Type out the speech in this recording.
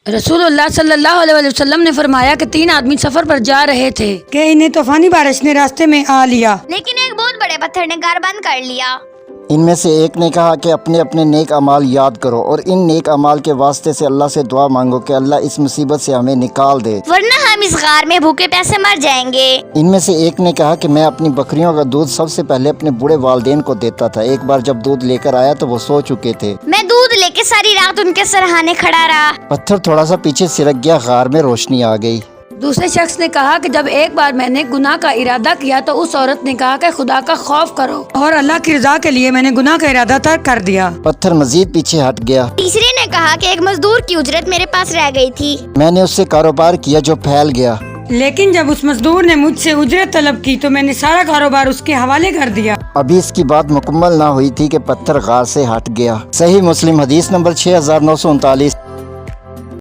رسول اللہ صلی اللہ علیہ وسلم نے فرمایا کہ 3 آدمی سفر پر جا رہے تھے کہ انہیں طوفانی بارش نے راستے میں آ لیا، لیکن ایک بہت بڑے پتھر نے گھر بند کر لیا۔ ان میں سے ایک نے کہا کہ اپنے اپنے نیک اعمال یاد کرو اور ان نیک اعمال کے واسطے سے اللہ سے دعا مانگو کہ اللہ اس مصیبت سے ہمیں نکال دے، ورنہ ہم اس غار میں بھوکے پیسے مر جائیں گے۔ ان میں سے ایک نے کہا کہ میں اپنی بکریوں کا دودھ سب سے پہلے اپنے بوڑھے والدین کو دیتا تھا، ایک بار جب دودھ لے کر آیا تو وہ سو چکے تھے، میں دودھ لے کے ساری رات ان کے سرہانے کھڑا رہا۔ پتھر تھوڑا سا پیچھے سرک گیا، غار میں روشنی آ گئی۔ دوسرے شخص نے کہا کہ جب ایک بار میں نے گناہ کا ارادہ کیا تو اس عورت نے کہا کہ خدا کا خوف کرو، اور اللہ کی رضا کے لیے میں نے گناہ کا ارادہ ترک کر دیا۔ پتھر مزید پیچھے ہٹ گیا۔ تیسرے نے کہا کہ ایک مزدور کی اجرت میرے پاس رہ گئی تھی، میں نے اس سے کاروبار کیا جو پھیل گیا۔ لیکن جب اس مزدور نے مجھ سے اجرت طلب کی تو میں نے سارا کاروبار اس کے حوالے کر دیا۔ ابھی اس کی بات مکمل نہ ہوئی تھی کہ پتھر غار سے ہٹ گیا۔ صحیح مسلم حدیث نمبر 6939۔